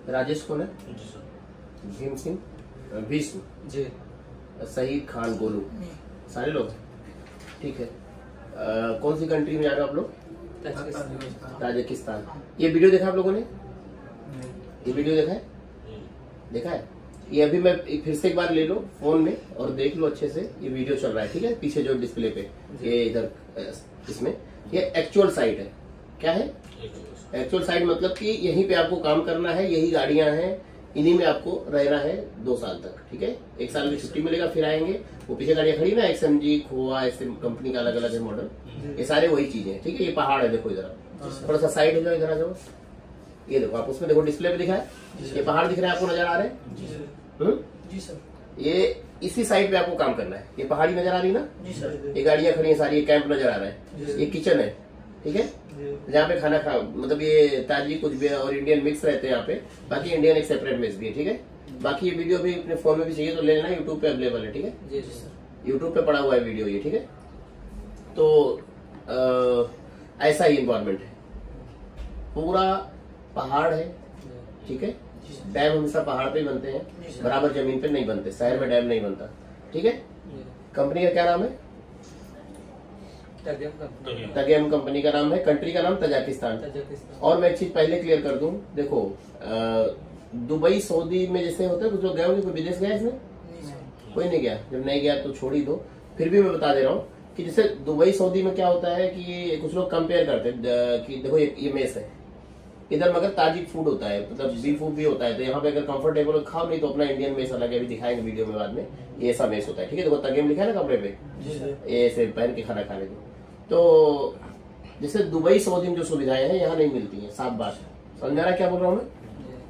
राजेश कौन है? जी सर। भीम सिंह, भीष्म जी, शहीद खान, गोलू, सारे लोग ठीक है। कौन सी कंट्री में जा रहे हो आप लोग? ताजिकिस्तान। ये वीडियो देखा आप लोगों ने? ये वीडियो देखा है? देखा है? ये अभी मैं फिर से एक बार ले लो फोन में और देख लो अच्छे से। ये वीडियो चल रहा है, ठीक है, पीछे जो डिस्प्ले पे ये इधर इसमें ये एक्चुअल साइट है। क्या है एक्चुअल साइट? मतलब कि यहीं पे आपको काम करना है, यही गाड़ियां हैं, इन्हीं में आपको रहना है 2 साल तक, ठीक है। 1 साल की छुट्टी मिलेगा, फिर आएंगे। वो पीछे गाड़ियां खड़ी ना, XMG, खोआ, ऐसे कंपनी का अलग अलग है मॉडल, ये सारे वही चीजें हैं, ठीक है। ये पहाड़ है, देखो इधर थोड़ा सा साइड है, जो इधर आ जाओ, ये देखो आप उसमें देखो डिस्प्ले पे दिखा है, ये पहाड़ दिख रहे हैं आपको, नजर आ रहे हैं? जी सर। ये इसी साइड पे आपको काम करना है। ये पहाड़ी नजर आ रही ना? जी सर। ये गाड़ियां खड़ी है सारी, ये कैंप नजर आ रहा है, ये किचन है, ठीक है, जहाँ पे खाना खा, मतलब ये ताजी कुछ भी और इंडियन मिक्स रहते हैं यहाँ पे। बाकी इंडियन एक सेपरेट मेस भी है, ठीक है। बाकी ये वीडियो भी अपने फोन में भी चाहिए तो ले लेना, यूट्यूब पे अवेलेबल है, ठीक है। जी सर। यूट्यूब पे पड़ा हुआ है वीडियो ये, ठीक है। तो ऐसा ही इन्वायरमेंट है, पूरा पहाड़ है, ठीक है। डैम हमेशा पहाड़ पे ही बनते हैं, बराबर जमीन पे नहीं बनते, शहर में डैम नहीं बनता, ठीक है। कंपनी का क्या नाम है? तगेम कंपनी का नाम है। कंट्री का नाम तजाकिस्तान। और मैं एक चीज पहले क्लियर कर दूं, देखो दुबई सऊदी में जैसे होता है, कुछ लोग गए होंगे, कोई विदेश गया इसमें? कोई नहीं गया। जब नहीं गया तो छोड़ ही दो, फिर भी मैं बता दे रहा हूँ कि जैसे दुबई सऊदी में क्या होता है कि कुछ लोग कंपेयर करते हैं कि देखो ये मेस है इधर, मगर ताजिक फूड होता है, मतलब बी फूड भी होता है। तो यहाँ पे अगर कंफर्टेबल हो खाओ, नहीं तो अपना इंडियन मेस अलग है, अभी दिखाएंगे वीडियो में बाद में। ये ऐसा मेस होता है, ठीक है। देखो तगेम लिखा है ना कपड़े पे, ये ऐसे पहन के खाना खाने को। तो जैसे दुबई सऊदी में जो सुविधाएं हैं यहाँ नहीं मिलती है, साफ बात है। समझ आ रहा है क्या बोल रहा हूँ मैं?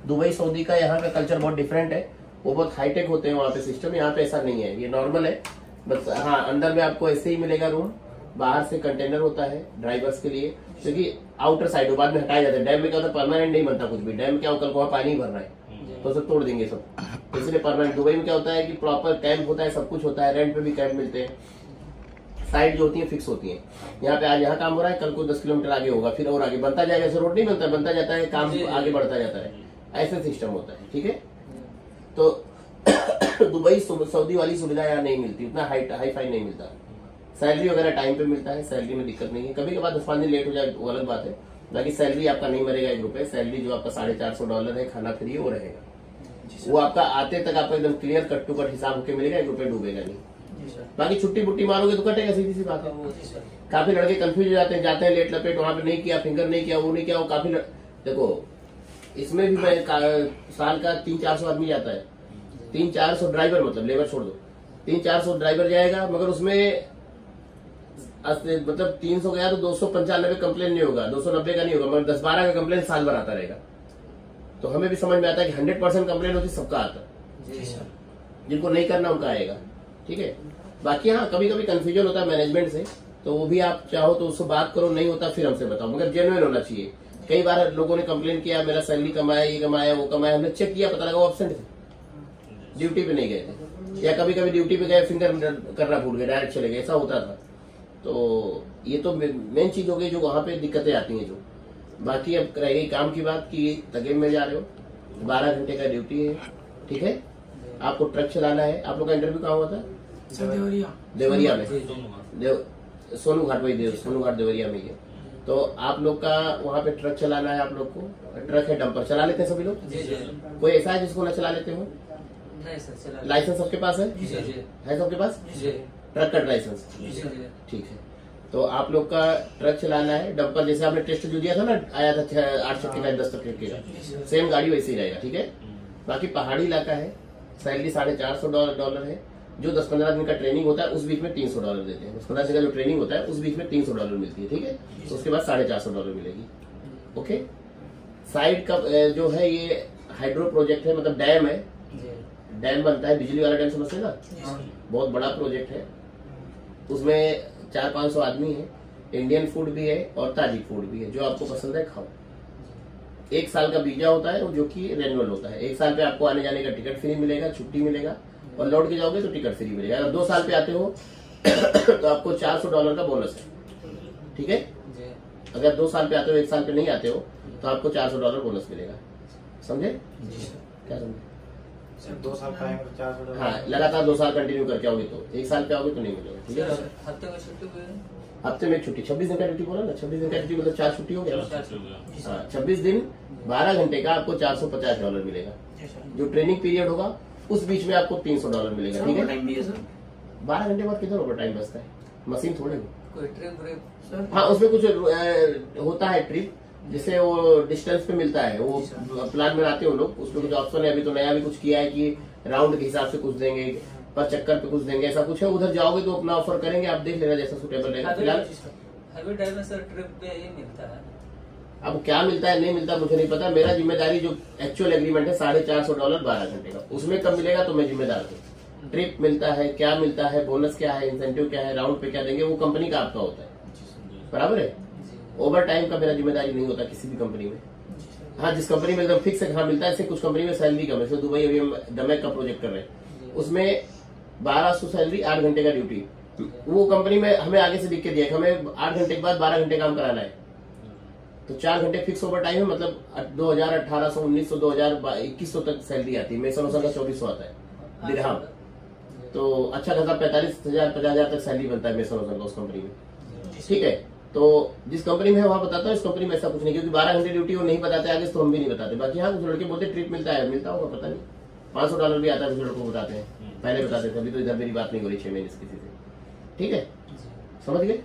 दुबई सऊदी का यहाँ का कल्चर बहुत डिफरेंट है, वो बहुत हाईटेक होते हैं वहाँ पे सिस्टम। यहाँ पे ऐसा नहीं है, ये नॉर्मल है बस। हाँ, अंदर में आपको ऐसे ही मिलेगा रूम, बाहर से कंटेनर होता है ड्राइवर्स के लिए, क्योंकि आउटर साइड बाद में हटाया जाता है। डैम में क्या होता है, परमानेंट नहीं बनता कुछ भी। डैम क्या कल को वहाँ पानी भर रहा है तो उसे तोड़ देंगे सब, इसलिए परमानेंट। दुबई में क्या होता है कि प्रॉपर कैंप होता है, सब कुछ होता है, रेंट पे भी कैंप मिलते हैं। साइड जो होती है फिक्स होती है। यहाँ पे आज यहाँ काम हो रहा है, कल को 10 किलोमीटर आगे होगा, फिर और आगे बनता जाएगा। ऐसे रोड नहीं बनता, बनता जाता है, काम आगे बढ़ता जाता है, ऐसा सिस्टम होता है, ठीक है। तो दुबई सऊदी वाली सुविधा यहाँ नहीं मिलती, उतना हाई फाई नहीं मिलता। सैलरी वगैरह टाइम पे मिलता है, सैलरी में दिक्कत नहीं है। कभी कभार 10-5 दिन लेट हो जाए वो अलग बात है, बाकी सैलरी आपका नहीं मरेगा 1 रुपए। सैलरी जो आपका $450 है, खाना फ्री वो रहेगा। वो आपका आते तक आपका एकदम क्लियर कट टू कट हिसाब होकर मिलेगा, 1 रुपए डूबेगा नहीं। बाकी छुट्टी बुट्टी मारोगे तो कटेगा, सीधी सी बात है। काफी लड़के कंफ्यूज हो जाते हैं लेट लपेट, वहां पे नहीं किया, फिंगर नहीं किया, वो नहीं किया, वो काफी देखो इसमें भी मैं साल का 300-400 आदमी जाता है। 300-400 ड्राइवर, मतलब लेबर छोड़ दो, 300-400 ड्राइवर जाएगा, मगर उसमें मतलब 300 गया तो 295 कंप्लेन नहीं होगा, 290 का नहीं होगा, मगर 10-12 का कंप्लेन साल भर आता रहेगा। तो हमें भी समझ में आता है कि 100% कंप्लेन होती सबका आता, जिनको नहीं करना उनका आएगा, ठीक है। बाकी हाँ, कभी कभी कंफ्यूजन होता है मैनेजमेंट से, तो वो भी आप चाहो तो उससे बात करो, नहीं होता फिर हमसे बताओ, मगर जेन्युइन होना चाहिए। कई बार लोगों ने कंप्लेन किया, मेरा सैलरी कमाया, ये कमाया, वो कमाया, हमने चेक किया, पता लगा वो एब्सेंट थे, ड्यूटी पे नहीं गए थे, या कभी कभी ड्यूटी पे गए, फिंगर करना भूल गए, डायरेक्ट चले गए, ऐसा होता था। तो ये तो मेन चीज हो गई जो वहां पे दिक्कतें आती हैं जो। बाकी अब रह गई काम की बात की तगेम में जा रहे हो, 12 घंटे का ड्यूटी है, ठीक है। आपको ट्रक चलाना है। आप लोग का इंटरव्यू कहाँ हुआ था? देवरिया में, सोनू घाट, वही सोनू घाट देवरिया में ही है। तो आप लोग का वहाँ पे ट्रक चलाना है। आप लोग को ट्रक है, डंपर चला लेते हैं सभी लोग? कोई ऐसा है जिसको न चला लेते हो? लाइसेंस सबके पास है? है सबके पास ट्रक का लाइसेंस? ठीक है। तो आप लोग का ट्रक चलाना है, डंपर जैसे आपने टेस्ट जो दिया था ना, आया था 8 चक्के का, 10 चक्के का, सेम गाड़ी वैसे ही रहेगा, ठीक है। बाकी पहाड़ी इलाका है, सैलरी $450 है। जो 10-15 दिन का ट्रेनिंग होता है उस बीच में $300 देते हैं। 10-15 दिन का जो ट्रेनिंग होता है उस बीच में $300 मिलती है, ठीक है। तो उसके बाद $450 मिलेगी, ओके। साइड का जो है ये हाइड्रो प्रोजेक्ट है, मतलब डैम है, डैम बनता है, बिजली वाला डैम, समझते हैं ना, बहुत बड़ा प्रोजेक्ट है। उसमें 400-500 आदमी है, इंडियन फूड भी है और ताजिक फूड भी है, जो आपको पसंद है खाओ। 1 साल का वीजा होता है जो कि रेनुअल होता है। 1 साल पे आपको आने जाने का टिकट फ्री मिलेगा, छुट्टी मिलेगा, और लौट के जाओगे तो टिकट फ्री मिलेगा। अगर 2 साल पे आते हो तो आपको $400 का बोनस है, ठीक है। अगर 2 साल पे आते हो, 1 साल पे नहीं आते हो तो आपको $400 बोनस मिलेगा। समझे? जी सर। क्या समझे? सर 2 साल कराएंगे तो 400 डॉलर। हाँ, लगातार 2 साल कंटिन्यू करके आओगे तो 1 साल पे आओगे तो नहीं मिलेगा, ठीक है? सर, हफ्ते में छुट्टी हुई है? हफ्ते में एक छुट्टी, 26 दिन का ड्यूटी बोला ना, 26 दिन का ड्यूटी मतलब 4 छुट्टी हो गया ना। जी सर। हाँ, 26 दिन 12 घंटे का आपको $450 मिलेगा। जी सर। जो ट्रेनिंग पीरियड होगा उस बीच में आपको $300 मिलेगा, ठीक है? टाइम भी है सर। 12 घंटे बाद किधर ओवर टाइम बचता है? मशीन थोड़े हो। कोई ट्रिप व्रिप? सर हाँ, उसमें कुछ होता है ट्रिप, जिससे वो डिस्टेंस पे मिलता है, वो प्लान बनाते हो लोग, उसमें कुछ ऑप्शन है। अभी तो नया भी कुछ किया है कि राउंड के हिसाब से कुछ देंगे, पर चक्कर पे कुछ देंगे, ऐसा कुछ है। उधर जाओगे तो अपना ऑफर करेंगे, आप देख लेना जैसा सुटेबल रहेगा। फिलहाल हैवी टाइम में सर ट्रिप पे ये मिलता है। अब क्या मिलता है नहीं मिलता मुझे नहीं पता। मेरा जिम्मेदारी जो एक्चुअल एग्रीमेंट है $450 12 घंटे का, उसमें कब मिलेगा तो मैं जिम्मेदार हूँ। ट्रिप मिलता है, क्या मिलता है, बोनस क्या है, इंसेंटिव क्या है, राउंड पे क्या देंगे, वो कंपनी का आपका होता है, बराबर है? ओवर टाइम का मेरा जिम्मेदारी नहीं होता किसी भी कंपनी में। हाँ, जिस कंपनी में एकदम फिक्स हाँ मिलता है, ऐसे कुछ कंपनी में सैलरी कम है। जैसे दुबई अभी हम दमैक का प्रोजेक्ट कर रहे हैं, उसमें 1200 सैलरी, 8 घंटे का ड्यूटी। वो कंपनी में हमें आगे से लिख के दिया कि हमें 8 घंटे के बाद 12 घंटे काम कराना है, तो 4 घंटे फिक्स ओवर टाइम है। मतलब 2000, 1800, 1900, 2000, 2100 तक सैलरी आती है। मेसन का 2400 आता है दिरहम। तो अच्छा खासा 45,000, 50,000 तक सैलरी बनता है मेसन का उस कंपनी में, ठीक है? तो जिस कंपनी में है वहां बताता है, इस कंपनी में ऐसा कुछ नहीं, क्योंकि 12 घंटे ड्यूटी वो नहीं बताते आगे, तो हम भी नहीं बताते। बाकी हाँ, कुछ लड़के बोलते ट्रिप मिलता है, मिलता होगा पता नहीं। $500 भी आता है, कुछ लड़कों को बताते हैं, पहले बताते थे। अभी तो इधर मेरी बात नहीं हो रही 6 महीने से किसी से, ठीक है? समझ गए?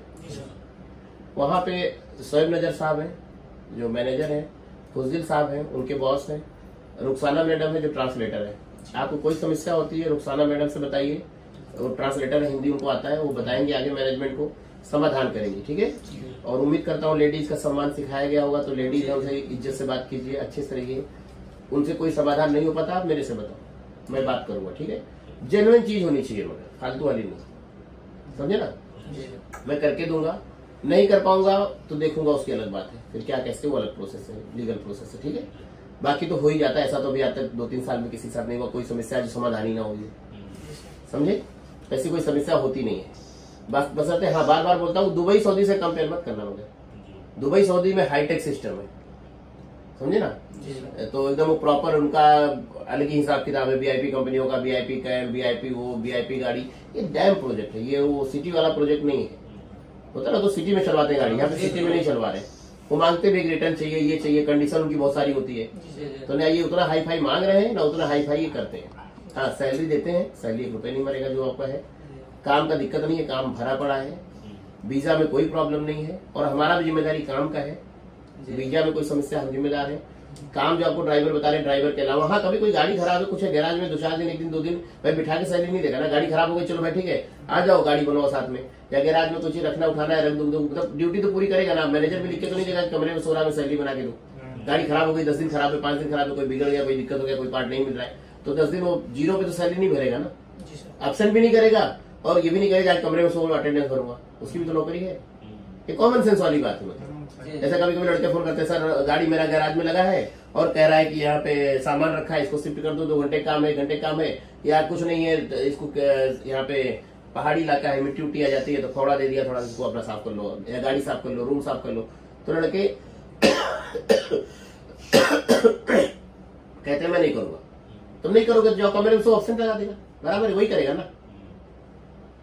वहां पे शोएब नजर साहब हैं जो मैनेजर हैं, फुजदिल साहब हैं उनके बॉस हैं, रुखसाना मैडम है जो ट्रांसलेटर है। आपको कोई समस्या होती है रुखसाना मैडम से बताइए, वो ट्रांसलेटर है, हिंदी उनको आता है, वो बताएंगे आगे मैनेजमेंट को, समाधान करेंगे, ठीक है? और उम्मीद करता हूँ लेडीज का सम्मान सिखाया गया होगा, तो लेडीज है उनसे इज्जत से बात कीजिए, अच्छे से रहिए। उनसे कोई समाधान नहीं हो पाता आप मेरे से बताओ, मैं बात करूंगा, ठीक है? जेन्युइन चीज होनी चाहिए, मगर फालतू वाली नहीं, समझे ना? मैं करके दूंगा, नहीं कर पाऊंगा तो देखूंगा, उसकी अलग बात है। फिर क्या कैसे, वो अलग प्रोसेस है, लीगल प्रोसेस है, ठीक है? बाकी तो हो ही जाता है, ऐसा तो अभी आज तक 2-3 साल में किसी के साथ नहीं हुआ कोई समस्या जो समाधान ही ना होगी, समझे? ऐसी कोई समस्या होती नहीं है। बस बसरते हाँ, बार बार बोलता हूँ, दुबई सऊदी से कंपेयर मत करना मुझे। दुबई सऊदी में हाईटेक सिस्टम है, समझे ना? तो एकदम वो प्रॉपर उनका अलग ही हिसाब किताब है। वीआईपी कंपनियों का वीआईपी कैब, वीआईपी वो, वीआईपी गाड़ी, ये डैम प्रोजेक्ट है, ये वो सिटी वाला प्रोजेक्ट नहीं है। होता ना तो सिटी में चलवाते हैं गाड़ी, यहाँ पे सिटी में नहीं चलवा रहे। वो मांगते भी रिटर्न चाहिए, ये चाहिए, कंडीशन उनकी बहुत सारी होती है। तो ना ये उतना हाई फाई मांग रहे हैं, ना उतना हाई फाई करते हैं। हाँ, सैलरी देते हैं, सैलरी 1 रुपए नहीं मरेगा जो आपका है। काम का दिक्कत नहीं है, काम भरा पड़ा है, वीजा में कोई प्रॉब्लम नहीं है, और हमारा भी जिम्मेदारी काम का है। वीजा में कोई समस्या हम जिम्मेदार है। काम जो आपको ड्राइवर बता रहे हैं, ड्राइवर के अलावा हाँ, कभी कोई गाड़ी खराब है, कुछ है गैराज में, 2-4 दिन, 1 दिन 2 दिन भाई बिठा के सैलरी नहीं देगा ना। गाड़ी खराब हो गई, चलो भाई ठीक है, आ जाओ, गाड़ी बनवाओ साथ में, या गैराज में कुछ रखना उठाना है, रख दो, मतलब ड्यूटी तो पूरी करेगा ना। मैनेजर भी लिख के तो नहीं देगा कमरे में सो रहा, में सैलरी बना के दो। गाड़ी खराब हो गई, 10 दिन खराब है, 5 दिन खराब है, कोई बिगड़ गया, कोई दिक्कत हो गया, कोई पार्ट नहीं मिल रहा है, तो 10 दिन वो जीरो पे तो सैलरी नहीं भरेगा ना, एब्सेंट भी नहीं करेगा, और ये भी नहीं करेगा आज कमरे में सो अटेंडेंस भरूंगा, उसकी भी तो नौकरी है। ये कॉमन सेंस वाली बात है। मतलब ऐसा कभी कभी लड़के फोन करते हैं, सर गाड़ी मेरा गैराज में लगा है और कह रहा है कि यहाँ पे सामान रखा है, इसको शिफ्ट कर दो, 2 घंटे काम है, 1 घंटे काम है, या कुछ नहीं है, इसको यहाँ पे पहाड़ी इलाका है, मिट्टी उट्टी आ जाती है, तो थोड़ा दे दिया, थोड़ा इसको अपना साफ कर लो, या गाड़ी साफ कर लो, रूम साफ कर लो। तो लड़के कहते हैं मैं नहीं करूंगा। तुम नहीं करोगे, जो कमरे में सो ऑप्शन लगा देगा, बराबर वही करेगा ना।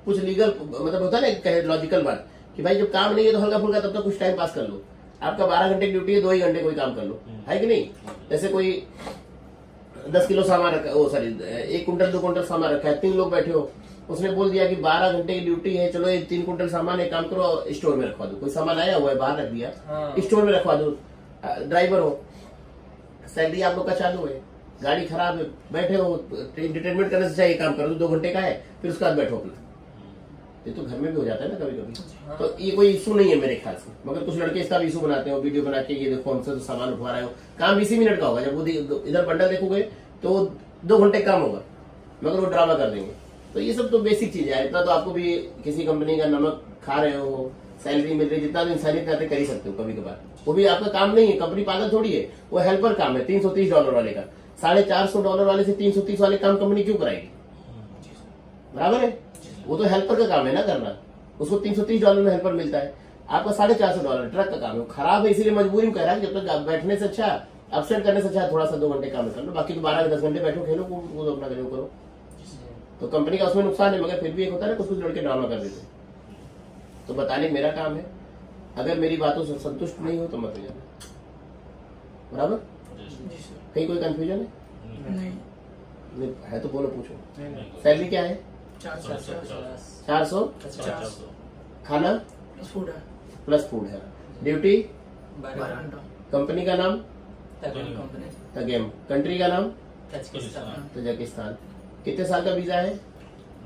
कुछ लीगल मतलब होता है ना लॉजिकल बात कि भाई जब काम नहीं है तो हल्का फुल्का तब तक कुछ टाइम पास कर लो। आपका 12 घंटे की ड्यूटी है, 2 ही घंटे कोई काम कर लो, है कि नहीं? जैसे कोई 10 किलो सामान रखा, वो सॉरी 1 कुंटल 2 कुंटल सामान रखा है, 3 लोग बैठे हो, उसने बोल दिया कि 12 घंटे की ड्यूटी है, चलो ये 3 कुंटल सामान है, काम करो, स्टोर में रखवा दो। कोई सामान आया हुआ है, बाहर रख दिया, स्टोर में रखवा दो। ड्राइवर हो, सैलरी आप लोग का चालू है, गाड़ी खराब है, बैठे हो, एंटरटेनमेंट करने से चाहिए, काम करो, 2 घंटे का है, फिर उसके बाद बैठो अपना। ये तो घर में भी हो जाता है ना कभी कभी। तो ये कोई इशू नहीं है मेरे ख्याल से, मगर कुछ लड़के इसका भी इशू बनाते हो, वीडियो बना के ये देखो हमसे तो सामान उठवा रहे हो। काम 20 मिनट का होगा, जब वो इधर बंडल देखोगे तो 2 घंटे काम होगा, मगर वो ड्रामा कर देंगे। तो ये सब तो बेसिक चीज है। इतना तो आपको भी किसी कंपनी का नमक खा रहे हो, सैलरी मिल रही, जितना भी इंसानियत करते कर ही सकते हो कभी कभार। वो भी आपका काम नहीं है, कंपनी पागल थोड़ी है, वो हेल्पर काम है। $330 वाले का $450 वाले से 330 वाले काम कंपनी क्यों कराएगी? बराबर है, वो तो हेल्पर का काम है ना करना, उसको $330 में हेल्पर मिलता है। आपका $450 ट्रक का काम है, खराब है इसीलिए मजबूरी में कह रहा है, जब तक बैठने से अच्छा अपसेट करने से चाहे थोड़ा सा 2 घंटे काम कर लो, बाकी तो 12 से 10 घंटे बैठो खेलो, वो तो अपना करो। तो कंपनी का उसमें नुकसान है, मगर फिर भी एक होता है ना, कुछ लड़के ड्रामा कर देते। तो बताने मेरा काम है, अगर मेरी बातों से संतुष्ट नहीं हो तो मत जाना, बराबर। कहीं कोई कंफ्यूजन है? नहीं है तो बोलो, पूछो। सैलरी क्या है? 400 खाना प्लस फूड है। ड्यूटी? कंपनी का नाम? तगेम। कंट्री का नाम? तजाकिस्तान। कितने साल का वीजा है?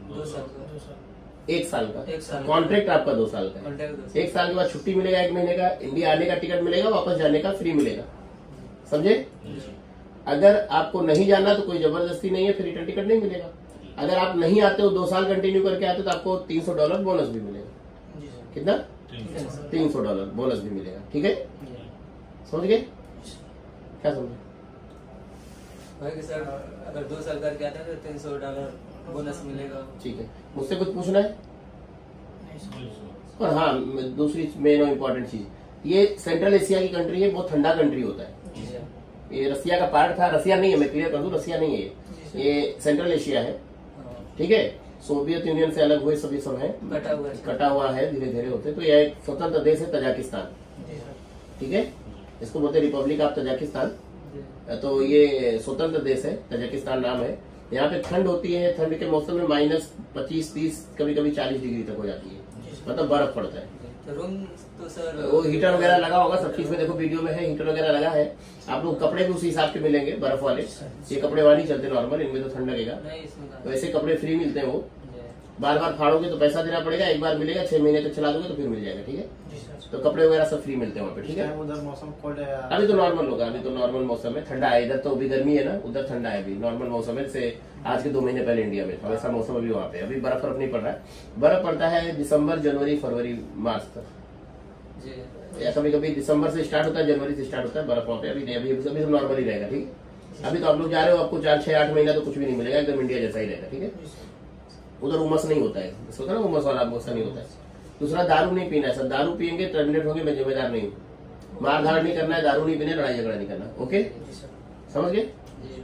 2 साल 1 साल का। 1 साल। कॉन्ट्रैक्ट आपका 2 साल का है। 1 साल के बाद छुट्टी मिलेगा, 1 महीने का। इंडिया आने का टिकट मिलेगा, वापस जाने का फ्री मिलेगा, समझे? अगर आपको नहीं जाना तो कोई जबरदस्ती नहीं है, फिर रिटर्न टिकट नहीं मिलेगा। अगर आप नहीं आते हो, 2 साल कंटिन्यू करके आते हो, तो आपको $300 बोनस भी मिलेगा। कितना? $300 बोनस भी मिलेगा, ठीक है? समझ गए? क्या समझे? भाई सर अगर 2 साल करके आते हैं तो $300 बोनस मिलेगा। ठीक है, मुझसे कुछ पूछना है? और हाँ, दूसरी मेन और इम्पोर्टेंट चीज, ये सेंट्रल एशिया की कंट्री है, बहुत ठंडा कंट्री होता है। ये रसिया का पार्ट था, रसिया नहीं है, मैं क्लियर कर दूं, रसिया नहीं है ये सेंट्रल एशिया है, ठीक है? सोवियत यूनियन से अलग हुए सभी सब है, कटा हुआ है, धीरे धीरे होते। तो यह एक स्वतंत्र देश है तजाकिस्तान, ठीक है? इसको बोलते हैं रिपब्लिक ऑफ तजाकिस्तान। तो ये स्वतंत्र देश है, तजाकिस्तान नाम है। यहाँ पे ठंड होती है, ठंड के मौसम में -25, 30, कभी कभी 40 डिग्री तक हो जाती है, मतलब बर्फ पड़ता है। तो रूम तो सर वो हीटर वगैरह लगा होगा, सब चीज में देखो वीडियो में है, हीटर वगैरह लगा है। आप लोग कपड़े भी उसी हिसाब के मिलेंगे, बर्फ वाले। ये कपड़े वहाँ नहीं चलते नॉर्मल, इनमें तो ठंड लगेगा। तो ऐसे कपड़े फ्री मिलते हैं, वो बार बार फाड़ोगे तो पैसा देना पड़ेगा, एक बार मिलेगा, 6 महीने तक चला दोगे तो फिर मिल जाएगा, ठीक है? तो कपड़े वगैरह सब फ्री मिलते हैं वहाँ पे, ठीक है? उधर मौसम कोल्ड है? अभी तो नॉर्मल होगा, अभी तो नॉर्मल मौसम है, ठंडा है। इधर तो अभी गर्मी है ना, उधर ठंडा है, अभी नॉर्मल मौसम है। से आज के 2 महीने पहले इंडिया में था वैसा मौसम अभी वहाँ पे। अभी बर्फ नहीं पड़ रहा है, बर्फ पड़ता है दिसंबर, जनवरी, फरवरी, मार्च तक, या कभी कभी दिसंबर से स्टार्ट होता है, जनवरी से स्टार्ट होता है बर्फ वहाँ पे। अभी नहीं, अभी नॉर्मल ही रहेगा, ठीक है? अभी तो आप लोग जा रहे हो, आपको 4, 6, 8 महीना तो कुछ भी नहीं मिलेगा, एकदम इंडिया जैसा ही रहेगा, ठीक है? उधर उमस नहीं होता है, होता है ना उमस वाला, वैसा नहीं होता है। दूसरा, दारू नहीं पीना है सर, दारू पियेंगे टर्मिनेट होंगे, मैं जिम्मेदार नहीं हूँ। मारधाड़ नहीं करना है, दारू नहीं पीना, लड़ाई झगड़ा नहीं करना, ओके? समझ गए?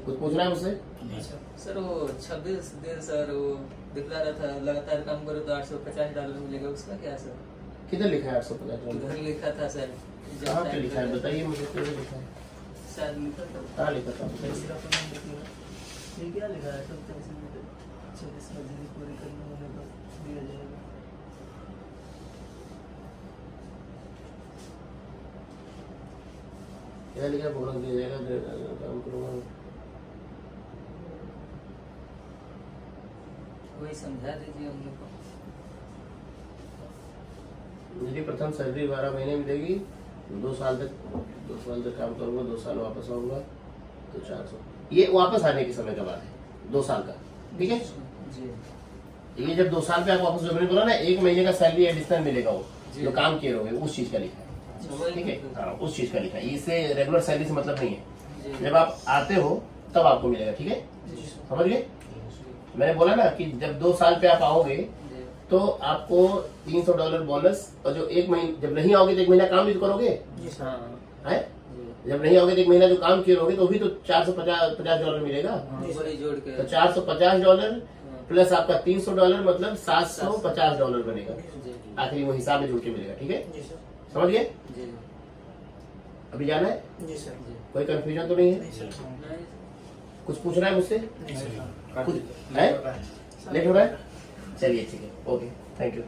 कुछ पूछना है मुझसे? सर वो 26 दिन सर वो दिखला रहा था, लगातार काम करो तो $850 मिलेगा, उसका क्या सर? किधर लिखा है $850? उधर लिखा था सर। कहाँ पे लिखा है बताइए मुझे, किधर लिखा है? सर लिखा था, कहाँ लिखा था? ये क्या लिखा है? 26 मजदूरी पूरी करने होने पर दिया जाएगा। क्या लिखा? बोनस दिया जाएगा, काम करूँगा। वही समझा दीजिए हम लोग को। मेरी प्रथम सैलरी 12 महीने मिलेगी, 2 साल तक काम करूंगा, 2 साल वापस आऊंगा तो 400। ये वापस आने के समय का बात है, 2 साल का, ठीक है? ये जब 2 साल पे आप वापस, मैंने बोला ना 1 महीने का सैलरी एडिशनल मिलेगा, वो जो काम किए रहोगे, उस चीज का लिखा है, ठीक है? हाँ, उस चीज का लिखा है, इससे रेगुलर सैलरी से मतलब नहीं है। जब आप आते हो तब आपको मिलेगा, ठीक है? समझ गए? मैंने बोला ना कि जब 2 साल पे आप आओगे तो आपको $300 बोनस, और जो 1 महीने जब नहीं आओगे तो 1 महीना काम भी तो करोगे, है? जब नहीं आओगे तो 1 महीना जो काम किए रहोगे तो भी तो $450 मिलेगा। तो $450 प्लस आपका $300, मतलब $750 बनेगा, आखिरी वो हिसाब में जुड़ के मिलेगा, ठीक है? समझ गए? अभी जाना है? कोई कंफ्यूजन तो नहीं है? कुछ पूछना है मुझसे? कुछ है? लेट हो रहा है? चलिए ठीक है, ओके, थैंक यू।